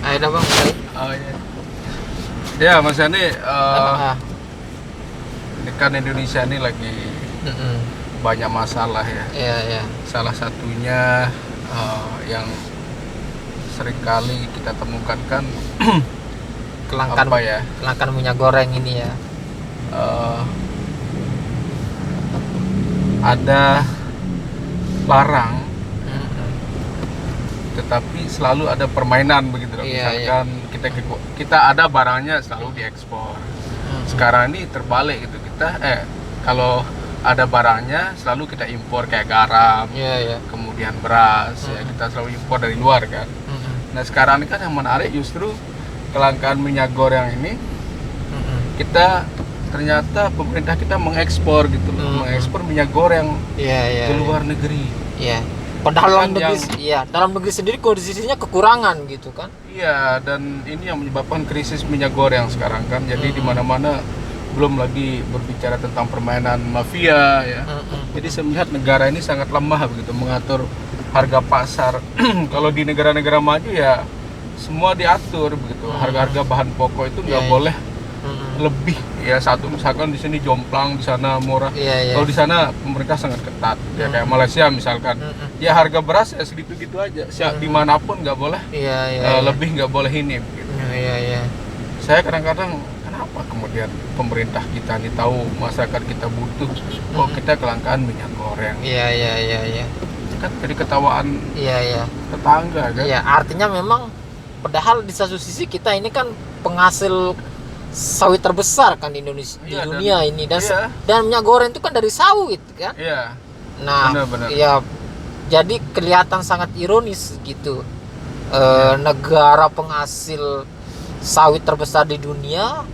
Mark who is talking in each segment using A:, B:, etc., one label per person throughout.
A: Ayo dah bang, mulai.
B: Oh iya. Ya Mas Yani,
A: Ah,
B: ini kan Indonesia ini lagi
A: mm-mm.
B: banyak masalah ya.
A: Iya, iya.
B: Salah satunya yang seringkali kita temukan kan
A: Kelangkaan,
B: apa ya?
A: kelangkaan minyak goreng ini ya.
B: eh, ada barang,
A: Mm-mm.
B: tetapi selalu ada permainan begitu loh.
A: Iya,
B: Misalkan kita ada barangnya selalu diekspor.
A: Mm-mm.
B: Sekarang ini terbalik gitu, kalau ada barangnya selalu kita impor kayak garam,
A: Iya, iya.
B: kemudian beras, ya kita selalu impor dari luar kan.
A: Mm-mm.
B: Nah sekarang ini kan yang menarik justru kelangkaan minyak goreng ini,
A: Mm-mm.
B: kita ternyata pemerintah kita mengekspor gitu loh, mengekspor minyak goreng
A: Iya, iya.
B: ke luar negeri.
A: Iya. Padahal dalam
B: Kan
A: negeri, iya, dalam negeri sendiri kondisinya kekurangan gitu kan.
B: Iya, dan ini yang menyebabkan krisis minyak goreng sekarang kan. Jadi di mana-mana, belum lagi berbicara tentang permainan mafia ya.
A: Mm-mm.
B: Jadi saya melihat negara ini sangat lemah begitu mengatur harga pasar. Kalau di negara-negara maju ya semua diatur begitu. Harga-harga bahan pokok itu nggak
A: Iya, iya.
B: boleh
A: Mm-mm.
B: lebih ya, satu misalkan di sini jomplang, di sana murah.
A: Iya, iya.
B: Kalau di sana pemerintah sangat ketat ya, kayak Malaysia misalkan.
A: Mm-mm.
B: Ya harga beras ya segitu-gitu aja. Dimanapun nggak boleh
A: Iya, iya. Iya.
B: lebih, nggak boleh ini begitu.
A: Iya, iya.
B: Saya kadang-kadang kenapa kemudian pemerintah kita nih tahu masyarakat kita butuh, kok kita kelangkaan minyak goreng?
A: Iya, iya, iya, iya.
B: Kan jadi ketawaan
A: Iya, iya.
B: tetangga kan?
A: Iya, artinya memang padahal di satu sisi kita ini kan penghasil sawit terbesar kan di Indonesia, di
B: Iya,
A: dunia ini, dan
B: iya.
A: dan minyak goreng itu kan dari sawit kan.
B: Iya,
A: Nah,
B: benar-benar.
A: ya jadi kelihatan sangat ironis gitu. Negara penghasil sawit terbesar di dunia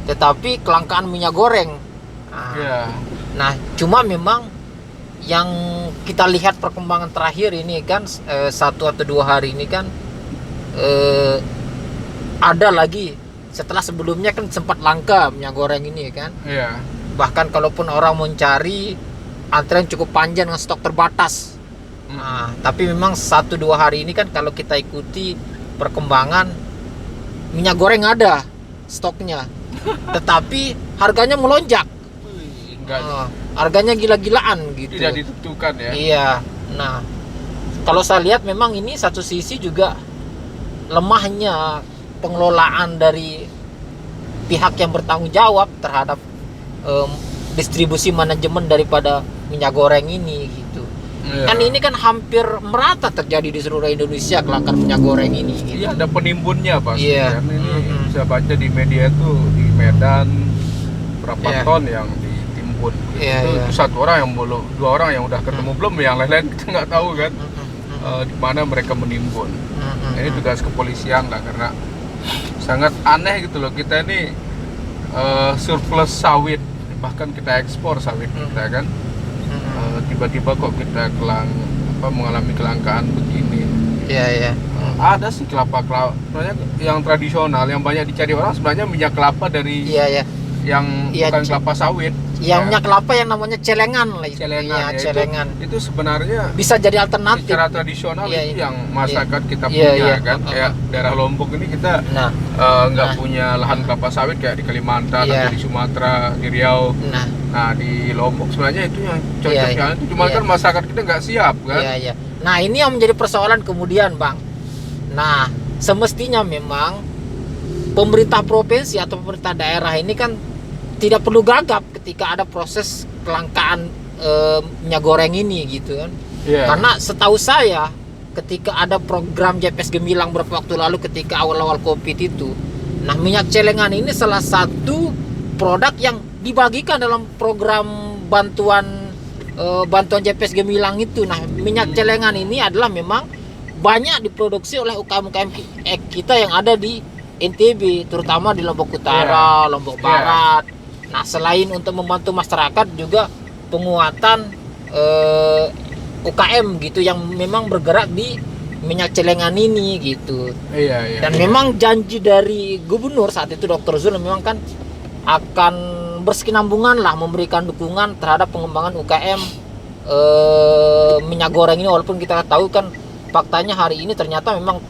A: tetapi kelangkaan minyak goreng. Nah,
B: Iya,
A: nah, cuma memang yang kita lihat perkembangan terakhir ini kan, 1 atau 2 hari ini kan, ada lagi setelah sebelumnya kan sempat langka minyak goreng ini kan.
B: iya,
A: Bahkan kalaupun orang mencari, antrian cukup panjang dengan stok terbatas. Nah, tapi memang 1-2 hari ini kan kalau kita ikuti perkembangan, minyak goreng ada stoknya, tetapi harganya melonjak.
B: enggak,
A: Harganya gila-gilaan gitu.
B: tidak ditentukan ya.
A: Iya. Nah, kalau saya lihat memang ini satu sisi juga lemahnya pengelolaan dari pihak yang bertanggung jawab terhadap distribusi manajemen daripada minyak goreng ini gitu.
B: Iya.
A: Kan ini kan hampir merata terjadi di seluruh Indonesia kelangkaan minyak goreng ini gitu.
B: Iya, ada penimbunnya pasti
A: Iya.
B: kan. Ini bisa baca di media tuh, di Medan berapa
A: Iya.
B: ton yang ditimbun.
A: Iya,
B: itu,
A: iya.
B: itu satu orang yang belum, 2 orang yang udah ketemu, belum yang lain-lain kita nggak tahu kan. Di mana mereka menimbun. Ini tugas kepolisian lah, karena sangat aneh gitu loh, kita ini surplus sawit, bahkan kita ekspor sawit kita kan. Tiba-tiba kok kita mengalami kelangkaan begini.
A: Iya, iya.
B: Ada sih kelapa sebenarnya yang tradisional yang banyak dicari orang, sebenarnya minyak kelapa dari
A: Iya, iya.
B: yang
A: Iya,
B: bukan kelapa sawit.
A: Yang
B: Ya,
A: minyak kelapa yang namanya celengan lah.
B: celengan.
A: Iya,
B: Ya,
A: celengan.
B: Itu sebenarnya
A: Bisa jadi alternatif.
B: secara tradisional
A: Iya,
B: itu
A: iya.
B: yang masyarakat kita
A: Iya,
B: punya
A: iya.
B: kan. Kayak daerah Lombok ini kita
A: Nah,
B: nggak
A: Nah.
B: punya lahan kelapa sawit kayak di Kalimantan,
A: Iya.
B: atau di Sumatera, di Riau.
A: nah.
B: Nah di Lombok sebenarnya itu yang cocok
A: Iya,
B: ya. Itu cuma
A: iya.
B: kan masyarakat kita nggak siap kan.
A: Iya, iya. Nah, ini yang menjadi persoalan kemudian, Bang. Nah, semestinya memang pemerintah provinsi atau pemerintah daerah ini kan tidak perlu gagap ketika ada proses kelangkaan minyak goreng ini gitu kan.
B: Iya.
A: Karena setahu saya ketika ada program JPS Gemilang beberapa waktu lalu ketika awal-awal Covid itu, nah minyak celengan ini salah satu produk yang dibagikan dalam program bantuan JPS Gemilang itu. Nah, minyak celengan ini adalah memang banyak diproduksi oleh UKM-UKM kita yang ada di NTB, terutama di Lombok Utara, Lombok Barat. Nah, selain untuk membantu masyarakat juga penguatan UKM gitu yang memang bergerak di minyak celengan ini gitu.
B: Iya, iya.
A: Dan memang janji dari gubernur saat itu Dr. Zul memang kan akan berkesinambungan lah memberikan dukungan terhadap pengembangan UKM minyak goreng ini, walaupun kita tahu kan faktanya hari ini ternyata memang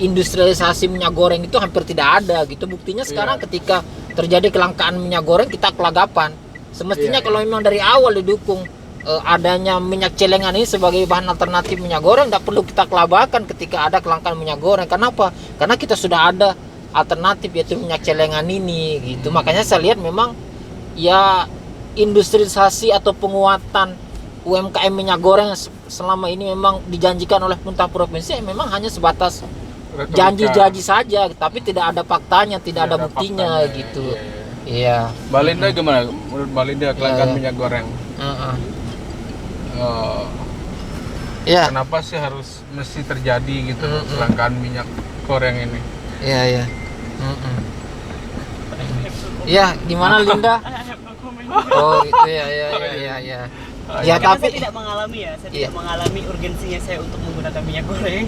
A: industrialisasi minyak goreng itu hampir tidak ada gitu. Buktinya sekarang ketika terjadi kelangkaan minyak goreng kita kelagapan. Semestinya kalau memang dari awal didukung adanya minyak celengan ini sebagai bahan alternatif minyak goreng, tidak perlu kita kelabakan ketika ada kelangkaan minyak goreng. Kenapa? Karena kita sudah ada alternatif yaitu minyak celengan ini gitu. Makanya saya lihat memang ya industrialisasi atau penguatan UMKM minyak goreng selama ini memang dijanjikan oleh pemerintah provinsi memang hanya sebatas janji-janji saja, tapi tidak ada faktanya, tidak ada buktinya
B: faktanya,
A: gitu. Iya.
B: Mbak Linda gimana? Menurut Mbak Linda kelangkaan minyak goreng?
A: Iya.
B: Kenapa sih harus mesti terjadi gitu kelangkaan minyak goreng ini?
A: Iya, iya. Iya, gimana Linda? Oh, itu ya. Ya,
C: karena
A: tapi
C: saya tidak mengalami saya tidak mengalami urgensinya saya untuk menggunakan minyak goreng.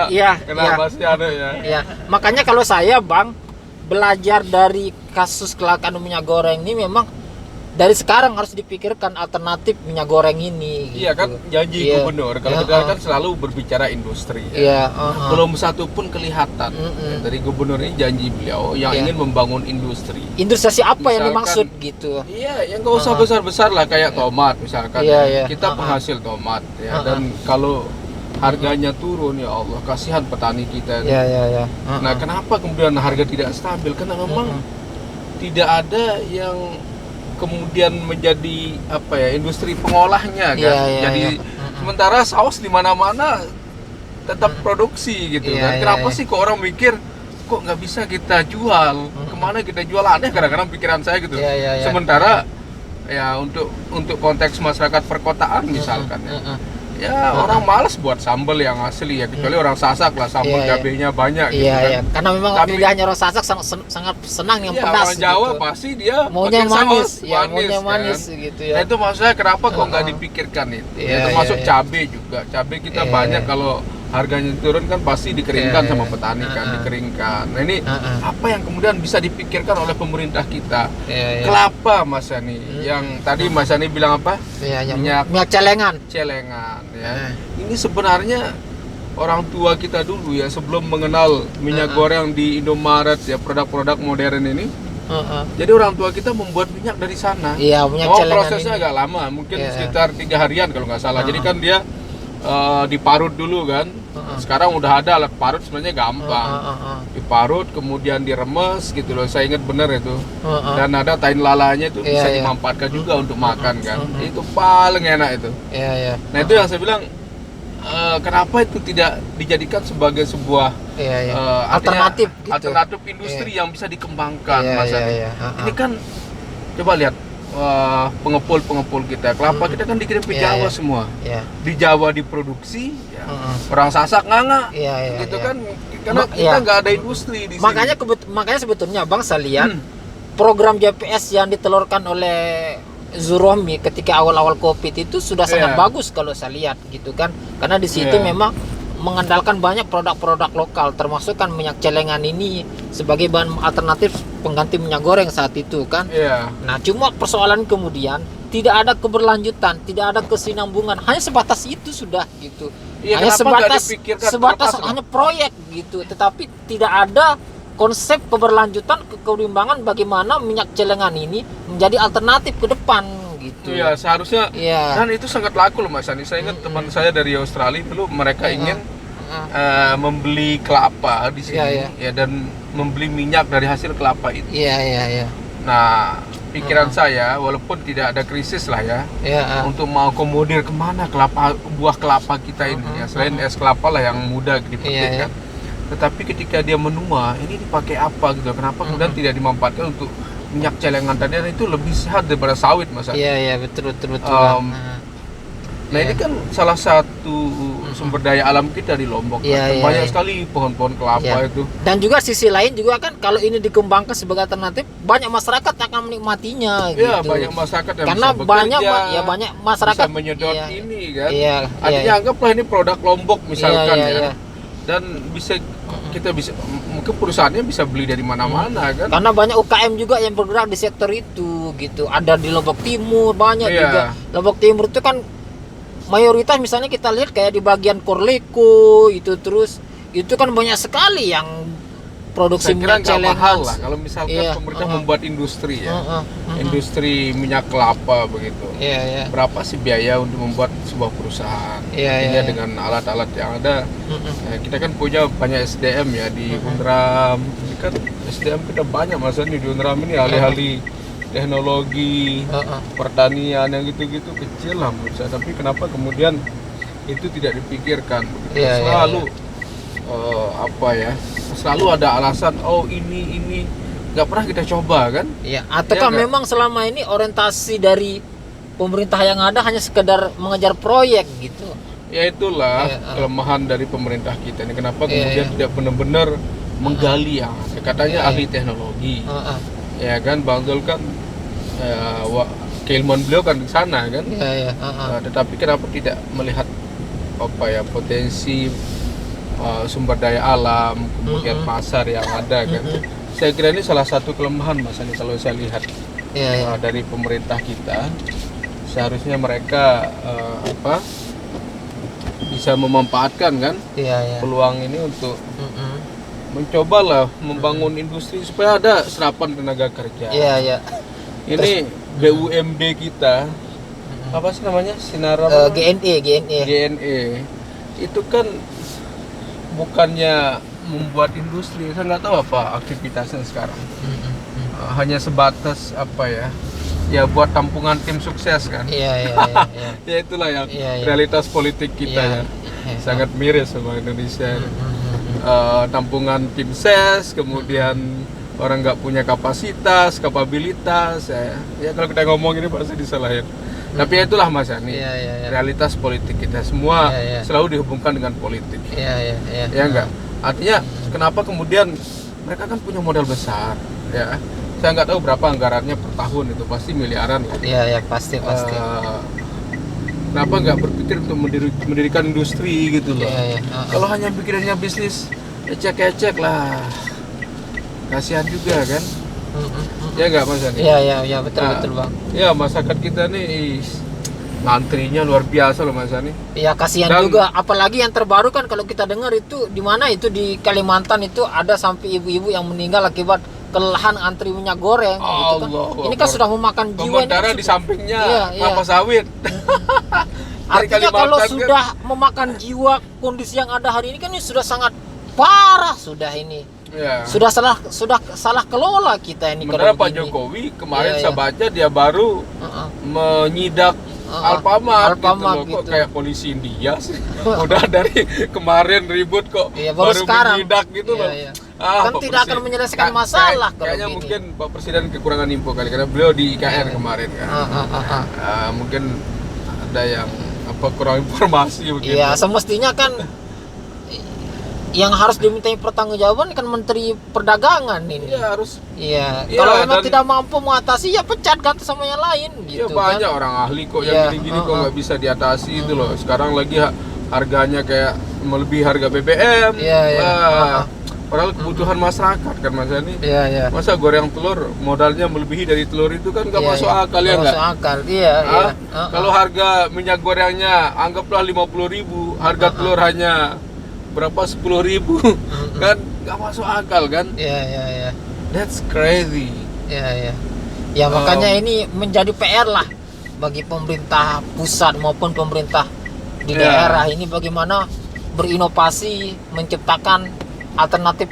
A: Iya.
B: Kenapa sih ada ya?
A: Iya. Makanya kalau saya, Bang, belajar dari kasus kelangkaan minyak goreng ini memang dari sekarang harus dipikirkan alternatif minyak goreng ini.
B: Iya kan janji gubernur. Kalau kita kan selalu berbicara industri.
A: Iya.
B: Belum satu pun kelihatan dari gubernur ini janji beliau yang ingin membangun industri.
A: Industrialisasi apa yang
B: Misalkan,
A: dimaksud gitu?
B: Iya, yang nggak usah besar-besar lah kayak tomat misalkan.
A: Iya.
B: Kita penghasil tomat ya dan kalau harganya turun ya Allah kasihan petani kita.
A: Iya.
B: Nah kenapa kemudian harga tidak stabil? Karena memang tidak ada yang kemudian menjadi apa ya industri pengolahnya kan. Jadi sementara saus di mana-mana tetap produksi gitu kan. Kenapa sih kok orang mikir kok nggak bisa kita jual? Kemana kita jual? Aneh kadang-kadang pikiran saya gitu. Sementara ya untuk konteks masyarakat perkotaan misalkan ya orang malas buat sambal yang asli ya kecuali orang Sasak lah sambal cabenya banyak gitu kan.
A: Iya. Karena memang pilihannya orang Sasak sangat senang yang pedas.
B: Orang Jawa
A: gitu.
B: pasti dia
A: maunya manis,
B: maunya
A: manis
B: kan.
A: gitu ya.
B: Nah, itu maksud saya kenapa kok nggak dipikirkan itu? Termasuk cabai juga. Cabai kita banyak kalau harganya turun kan pasti dikeringkan sama petani kan, dikeringkan. Nah ini apa yang kemudian bisa dipikirkan oleh pemerintah kita? Kelapa Mas Yani, yang tadi Mas Yani bilang apa?
A: Minyak celengan.
B: Ya. Ini sebenarnya orang tua kita dulu ya sebelum mengenal minyak goreng di Indomaret ya produk-produk modern ini. Jadi orang tua kita membuat minyak dari sana.
A: Iya, minyak celengan.
B: Prosesnya agak lama, mungkin sekitar 3 harian kalau nggak salah. Jadi kan dia diparut dulu kan. Sekarang udah ada alat parut sebenarnya gampang. Diparut kemudian diremes gitu loh. Saya ingat bener itu. Dan ada tain lalanya itu bisa dimanfaatkan juga untuk makan kan. Itu paling enak itu. Nah itu yang saya bilang kenapa itu tidak dijadikan sebagai sebuah
A: alternatif gitu.
B: Alternatif industri yang bisa dikembangkan Mas Yani. Ini kan coba lihat pengepul kita kelapa kita kan dikirim ke Jawa semua. Di Jawa diproduksi orang Sasak nganga gitu kan karena kita nggak ada industri di
A: makanya
B: sini.
A: Makanya sebetulnya Bang saya lihat program JPS yang ditelurkan oleh Zurohmi ketika awal-awal Covid itu sudah sangat bagus kalau saya lihat gitu kan karena di situ memang mengandalkan banyak produk-produk lokal termasuk kan minyak celengan ini sebagai bahan alternatif pengganti minyak goreng saat itu kan. Nah cuma persoalan kemudian tidak ada keberlanjutan, tidak ada kesinambungan, hanya sebatas itu sudah gitu. Hanya sebatas hanya proyek gitu, tetapi tidak ada konsep keberlanjutan keberimbangan bagaimana minyak celengan ini menjadi alternatif ke depan gitu.
B: Iya seharusnya dan itu sangat laku loh Mas Yani. Saya ingat teman saya dari Australia dulu mereka ingin membeli kelapa di sini ya dan membeli minyak dari hasil kelapa itu. Nah pikiran saya walaupun tidak ada krisis lah ya untuk mau akomodir kemana buah kelapa kita ini ya selain es kelapa lah yang mudah dipetik kan. Tetapi ketika dia menua ini dipakai apa gitu? Kenapa kemudian tidak dimanfaatkan untuk minyak celengan tadi dan itu lebih sehat daripada sawit Mas?
A: Iya betul.
B: Nah ini kan salah satu sumber daya alam kita di Lombok. Banyak sekali pohon-pohon kelapa itu. Dan
A: juga sisi lain juga kan kalau ini dikembangkan sebagai alternatif banyak masyarakat akan menikmatinya gitu.
B: Iya banyak masyarakat yang
A: karena
B: bisa bekerja,
A: banyak masyarakat
B: bisa menyedot ini kan.
A: Artinya
B: anggaplah ini produk Lombok misalkan dan kita bisa mungkin perusahaannya bisa beli dari mana-mana kan.
A: Karena banyak UKM juga yang bergerak di sektor itu gitu. Ada di Lombok Timur banyak juga. Lombok Timur itu kan mayoritas misalnya kita lihat kayak di bagian Korleko itu terus itu kan banyak sekali yang produksi
B: Saya kira
A: minyak
B: nggak
A: celengan.
B: mahal lah kalau misalkan
A: Iya,
B: pemerintah membuat industri ya,
A: uh-uh.
B: industri minyak kelapa begitu.
A: Iya, iya.
B: Berapa sih biaya untuk membuat sebuah perusahaan?
A: Iya,
B: Artinya
A: iya.
B: dengan alat-alat yang ada,
A: Uh-uh.
B: kita kan punya banyak SDM ya di Unram. Ini kan SDM kita banyak Mas Ani di Unram ini alih-alih teknologi,
A: Uh-uh.
B: pertanian yang gitu-gitu kecil lah menurut saya. Tapi kenapa kemudian itu tidak dipikirkan?
A: Iya,
B: Selalu apa ya? Selalu ada alasan. Oh ini nggak pernah kita coba kan?
A: Iya, ataukah
B: nggak?
A: memang selama ini orientasi dari pemerintah yang ada hanya sekedar mengejar proyek gitu?
B: Ya itulah
A: Iya,
B: kelemahan dari pemerintah kita ini. Kenapa
A: Iya,
B: kemudian
A: iya.
B: tidak benar-benar menggali yang katanya
A: Iya,
B: ahli
A: iya.
B: teknologi,
A: Uh-uh.
B: ya kan Bang Zul kan keilmuan beliau kan di sana kan.
A: Iya, iya. Uh-uh.
B: Tetapi kenapa tidak melihat apa ya potensi sumber daya alam, kemudian pasar yang ada kan? Saya kira ini salah satu kelemahan Mas Ani kalau saya lihat
A: Iya, iya.
B: dari pemerintah kita. Seharusnya mereka bisa memanfaatkan kan
A: Iya, iya.
B: peluang ini untuk
A: Mm-mm.
B: mencobalah membangun industri supaya ada serapan tenaga kerja.
A: Iya, iya.
B: Ini BUMD kita apa sih namanya Sinar
A: GNE.
B: GNE itu kan bukannya membuat industri, saya nggak tahu apa aktivitasnya sekarang. Hanya sebatas apa ya buat tampungan tim sukses kan.
A: Iya, iya, iya.
B: Ya itulah yang
A: Iya, iya.
B: realitas politik kita
A: Iya.
B: ya.
A: Iya.
B: Sangat miris sama Indonesia. Tampungan tim ses, kemudian orang nggak punya kapabilitas ya kalau kita ngomong ini pasti disalahin. Tapi ya itulah Mas Ani,
A: Iya, iya, iya.
B: realitas politik kita semua
A: Iya, iya.
B: selalu dihubungkan dengan politik.
A: Iya, iya, iya.
B: Ya enggak? Artinya kenapa kemudian mereka kan punya modal besar ya. Saya nggak tahu berapa anggarannya per tahun, itu pasti miliaran lah.
A: Iya, iya, pasti.
B: Kenapa nggak berpikir untuk mendirikan industri gitu loh?
A: Iya, iya.
B: Kalau hanya pikirannya bisnis ecek-ecek lah, kasihan juga kan? Ya nggak Mas Ani?
A: Iya, iya, betul Bang.
B: Ya masyarakat kita nih ngantrinya luar biasa loh Mas Ani.
A: Iya, kasihan
B: Dan-
A: juga. Apalagi yang terbaru kan kalau kita dengar itu di mana itu di Kalimantan itu ada sampai ibu-ibu yang meninggal akibat kelelahan antri minyak goreng gitu kan.
B: Allah
A: Ini kan
B: Akbar.
A: sudah memakan jiwa. Ini kan
B: Pembentara di
A: sudah-
B: sampingnya
A: Iya, iya.
B: kelapa sawit. Dari
A: Artinya kalau
B: Kalimantan kan.
A: sudah memakan jiwa kondisi yang ada hari ini kan ini sudah sangat parah sudah ini.
B: Ya.
A: Sudah salah kelola kita ini
B: Sementara
A: kalau
B: Pak
A: begini.
B: Jokowi kemarin
A: Iya,
B: saya
A: iya.
B: baca dia baru
A: Heeh.
B: menyidak Alfamart gitu
A: Alfamart
B: loh. Kok
A: gitu.
B: kayak polisi India sih. Udah dari kemarin ribut kok
A: Iya, baru sekarang.
B: menyidak gitu
A: Iya,
B: loh.
A: iya.
B: Ah,
A: Kan
B: Pak
A: tidak akan
B: Presiden.
A: menyelesaikan masalah kalau
B: Kayaknya
A: begini.
B: mungkin Pak Presiden kekurangan info kali karena beliau di IKN kemarin kan. Mungkin ada yang kurang informasi begitu.
A: Iya, semestinya kan yang harus dimintai pertanggungjawaban kan Menteri Perdagangan ini.
B: Iya harus.
A: Iya.
B: Iya,
A: Kalau memang
B: dan-
A: tidak mampu mengatasi ya pecat ganti sama yang lain
B: Iya
A: gitu
B: banyak
A: kan.
B: orang ahli kok
A: Iya,
B: yang gini-gini kok nggak bisa diatasi itu loh. Sekarang lagi harganya kayak melebihi harga BBM.
A: Iya, iya.
B: Wah, padahal kebutuhan masyarakat kan Mas Ani.
A: Iya, iya.
B: Masa goreng telur modalnya melebihi dari telur itu kan nggak
A: Iya,
B: masuk
A: iya.
B: akal ya
A: Nggak
B: nggak?
A: masuk akal. Iya, iya.
B: Kalau harga minyak gorengnya anggaplah 50.000, harga telur hanya berapa 10.000 kan nggak masuk akal kan?
A: Iya, iya, iya.
B: That's crazy.
A: Iya, iya. Ya makanya ini menjadi PR lah bagi pemerintah pusat maupun pemerintah di
B: Iya.
A: daerah ini bagaimana berinovasi, menciptakan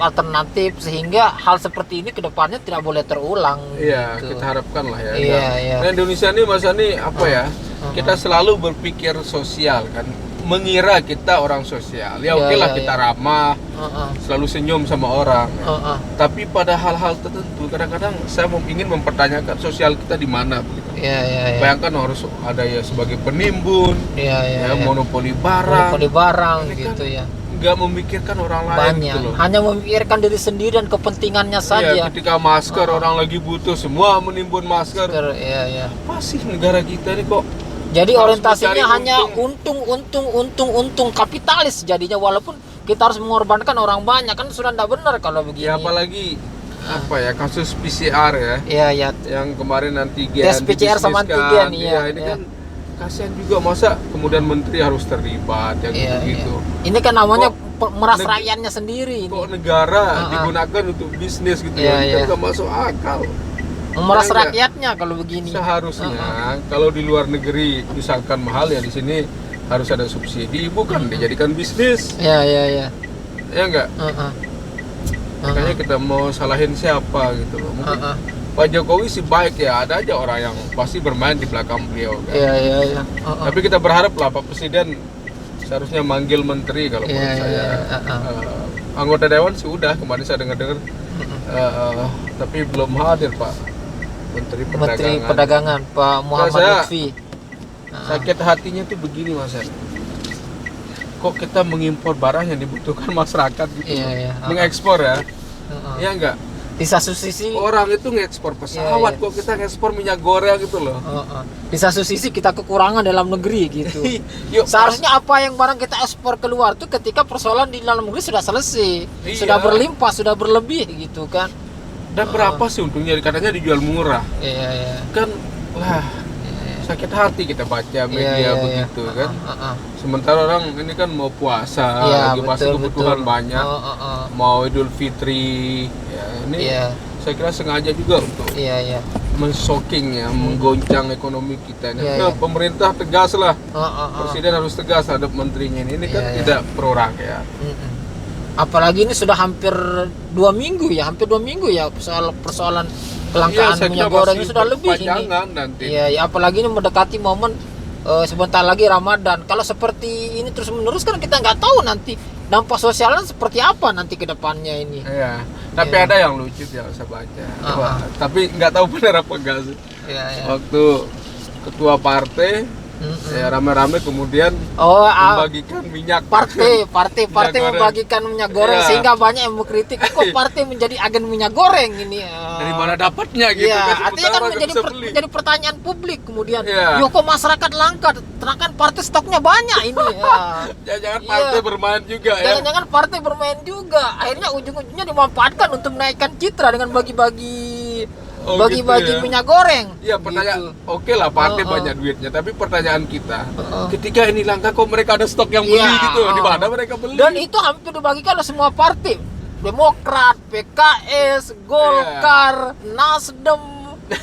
A: alternatif sehingga hal seperti ini kedepannya tidak boleh terulang.
B: Iya,
A: gitu.
B: kita harapkan lah ya.
A: Iya,
B: Dan-
A: iya.
B: Nah, Indonesia ini Mas Ani apa ya? Kita selalu berpikir sosial kan, mengira kita orang sosial. Ya
A: Iya,
B: oke lah
A: iya,
B: kita
A: iya.
B: ramah,
A: Heeh,
B: selalu senyum sama orang. Ya.
A: heeh.
B: Tapi pada hal-hal tertentu kadang-kadang saya ingin mempertanyakan sosial kita di mana begitu.
A: Iya, iya, iya.
B: Bayangkan harus ada ya sebagai penimbun,
A: Iya, iya,
B: ya,
A: iya.
B: monopoli barang,
A: Monopoli barang
B: Ini kan
A: gitu ya.
B: nggak memikirkan orang lain
A: Banyak.
B: gitu loh.
A: Hanya memikirkan diri sendiri dan kepentingannya
B: Iya,
A: saja.
B: ketika masker orang lagi butuh semua menimbun masker.
A: Iya, iya.
B: Apa sih negara kita ini kok?
A: Jadi
B: Harus
A: orientasinya
B: mencari
A: hanya untung kapitalis jadinya walaupun kita harus mengorbankan orang banyak kan sudah tidak benar kalau begini.
B: Ya apalagi apa ya kasus PCR ya
A: Iya, iya.
B: yang kemarin antigen
A: Tes PCR sama
B: dibisniskan.
A: antigen, iya,
B: Ini
A: iya.
B: kan kasihan juga masa kemudian menteri harus terlibat yang
A: Iya,
B: gitu.
A: iya. Ini kan namanya meras
B: Neg-
A: rakyatnya sendiri ini.
B: kok negara
A: Ah.
B: digunakan untuk bisnis gitu
A: Iya,
B: ya,
A: iya.
B: nggak masuk akal.
A: Memeras
B: Enggak.
A: rakyatnya kalau begini.
B: Seharusnya kalau di luar negeri misalkan mahal ya di sini harus ada subsidi, bukan dijadikan bisnis,
A: Ya, ya, ya.
B: ya enggak?
A: Heeh.
B: Makanya kita mau salahin siapa gitu loh. Mungkin
A: Heeh.
B: Pak Jokowi sih baik ya, ada aja orang yang pasti bermain di belakang beliau kan.
A: Iya, iya, iya. Heeh.
B: Tapi kita berharap lah Pak Presiden seharusnya manggil menteri kalau
A: Iya,
B: menurut
A: iya,
B: saya.
A: iya.
B: Anggota dewan sih udah kemarin saya dengar-dengar, tapi belum hadir Pak Menteri Perdagangan.
A: Menteri Perdagangan Pak Muhammad
B: saya-
A: Lutfi.
B: Sakit hatinya tuh begini Mas Hen. Kok kita mengimpor barang yang dibutuhkan masyarakat gitu
A: Iya,
B: loh.
A: iya.
B: Mengekspor ya.
A: Heeh.
B: Iya enggak?
A: Di satu sisi
B: Orang itu ngekspor pesawat,
A: Iya, iya.
B: kok kita ngekspor minyak goreng gitu loh.
A: di satu sisi kita kekurangan dalam negeri gitu.
B: Yuk,
A: Seharusnya apa yang barang kita ekspor keluar tuh ketika persoalan di dalam negeri sudah selesai,
B: Iya.
A: sudah berlimpah, sudah berlebih gitu kan.
B: dan berapa sih untungnya, katanya dijual murah.
A: Iya, iya.
B: Kan wah, sakit hati kita baca media
A: Iya, iya,
B: begitu
A: iya.
B: kan.
A: Heeh.
B: Sementara orang ini kan mau puasa,
A: Iya,
B: lagi pasti
A: betul,
B: kebutuhan
A: betul.
B: banyak. Mau Idul Fitri. Ya, ini
A: Iya.
B: saya kira sengaja juga untuk
A: Iya, iya.
B: menshocking ya, menggoncang ekonomi kita.
A: Iya,
B: Nah,
A: iya.
B: pemerintah tegas lah.
A: Heeh.
B: Presiden harus tegas terhadap menterinya ini. Ini kan
A: Iya, iya.
B: tidak pro rakyat.
A: Mm-mm. Apalagi ini sudah hampir 2 minggu ya, persoalan kelangkaan
B: saya
A: minyak
B: kira
A: goreng
B: masih
A: ini sudah lebih ini.
B: berkepanjangan nanti.
A: Iya, ya, apalagi ini mendekati momen sebentar lagi Ramadan. Kalau seperti ini terus menerus kan kita nggak tahu nanti dampak sosialnya seperti apa nanti ke depannya ini.
B: Iya. Tapi
A: Iya.
B: ada yang lucu yang saya baca.
A: Ah,
B: Wah,
A: ah.
B: tapi nggak tahu benar apa enggak sih.
A: Iya, iya.
B: Waktu ketua partai
A: Mm-mm.
B: ya rame-rame kemudian
A: Oh,
B: membagikan minyak.
A: partai
B: Minyak goreng.
A: membagikan minyak goreng
B: Iya.
A: sehingga banyak yang mengkritik kok partai menjadi agen minyak goreng ini.
B: Dari mana dapatnya gitu
A: Iya,
B: kan?
A: artinya kan
B: Sementara nggak bisa beli.
A: menjadi pertanyaan publik kemudian.
B: Iya.
A: Yo kok masyarakat langka, terangkan partai stoknya banyak ini. Ya.
B: Jangan-jangan
A: Iya.
B: partai bermain juga ya.
A: Jangan-jangan partai bermain juga. Akhirnya ujung-ujungnya dimanfaatkan untuk menaikkan citra dengan bagi-bagi
B: Oh,
A: bagi-bagi
B: gitu ya.
A: minyak goreng.
B: Iya, pertanyaan
A: Gitu.
B: oke lah partai
A: Oh, oh.
B: banyak duitnya, tapi pertanyaan kita,
A: Oh, oh.
B: ketika ini langka kok mereka ada stok yang beli
A: Iya,
B: gitu,
A: oh.
B: di mana mereka beli?
A: Dan itu hampir dibagikan oleh semua partai. Demokrat, PKS, Golkar, Nasdem,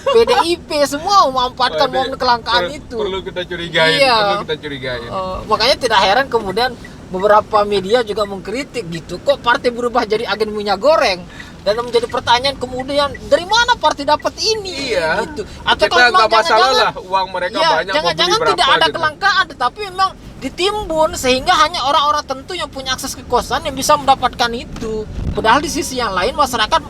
A: PDIP semua memanfaatkan
B: Wah, ini
A: momen kelangkaan itu.
B: Perlu kita curigain,
A: Iya.
B: perlu kita curigain.
A: Makanya tidak heran kemudian beberapa media juga mengkritik gitu. Kok partai berubah jadi agen minyak goreng? Dan menjadi pertanyaan kemudian dari mana partai dapat ini?
B: Iya.
A: Gitu. Atau
B: Kita
A: kalau
B: nggak masalah
A: jangan-jangan
B: lah uang mereka
A: ya,
B: banyak,
A: jangan-jangan
B: mau beli
A: tidak
B: berapa
A: ada
B: gitu.
A: kelangkaan, tetapi memang ditimbun sehingga hanya orang-orang tentu yang punya akses ke kosan yang bisa mendapatkan itu. Padahal di sisi yang lain masyarakat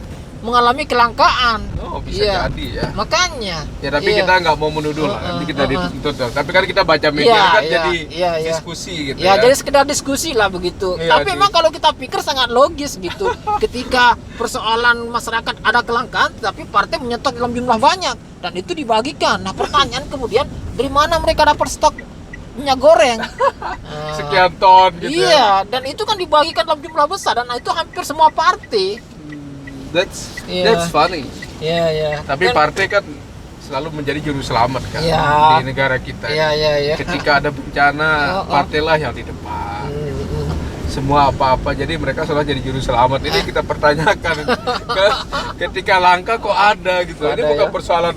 A: mengalami kelangkaan.
B: Oh, bisa
A: Iya.
B: jadi ya.
A: Makanya.
B: Ya tapi
A: Iya.
B: kita nggak mau menuduh lah, nanti kita dituntut lah. Tapi kan kita baca media
A: Iya,
B: kan
A: iya,
B: jadi
A: iya, iya.
B: diskusi gitu
A: Ya, jadi sekedar diskusi lah begitu.
B: Iya,
A: Tapi
B: di-
A: memang kalau kita pikir sangat logis gitu. Ketika persoalan masyarakat ada kelangkaan, tapi partai menyetok dalam jumlah banyak dan itu dibagikan. Nah, pertanyaan kemudian dari mana mereka dapat stok minyak goreng?
B: sekian ton gitu ya.
A: Iya, dan itu kan dibagikan dalam jumlah besar dan itu hampir semua partai.
B: That's
A: Iya.
B: funny.
A: Iya, iya.
B: Tapi
A: Dan-
B: partai kan selalu menjadi juru selamat kan
A: Iya.
B: di negara kita.
A: Iya, iya, iya.
B: Ketika ada bencana,
A: Oh, oh.
B: partailah yang di depan.
A: Hmm.
B: Semua apa-apa, jadi mereka selalu jadi juru selamat. Ini kita pertanyakan. Ketika langka kok ada gitu. Ini
A: Ada,
B: bukan
A: ya.
B: persoalan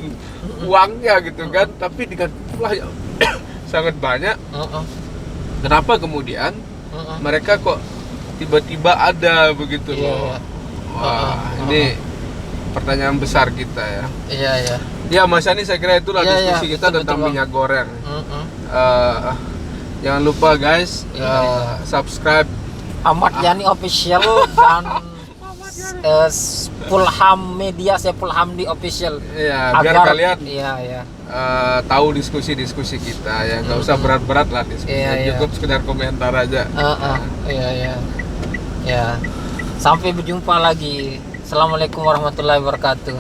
B: uangnya gitu kan, tapi dengan jumlah yang sangat banyak.
A: Heeh.
B: Kenapa kemudian
A: Heeh.
B: mereka kok tiba-tiba ada begitu
A: Iya,
B: loh?
A: iya.
B: Wah, ini pertanyaan besar kita ya.
A: Iya, iya.
B: Ya Mas Yani, saya kira itulah
A: Iya,
B: diskusi
A: iya,
B: kita
A: betul,
B: tentang
A: betul, Bang.
B: minyak goreng.
A: Heeh.
B: Jangan lupa guys,
A: Iya, iya.
B: subscribe.
A: Ahmad Yani Official dan Pulham Media, saya Pulham di Official.
B: Ya, biar kalian
A: Iya, iya.
B: tahu diskusi-diskusi kita ya, nggak usah berat-berat lah diskusi.
A: Iya, iya.
B: Cukup sekedar komentar aja.
A: Iya, iya. Ya. Sampai berjumpa lagi. Assalamualaikum warahmatullahi wabarakatuh.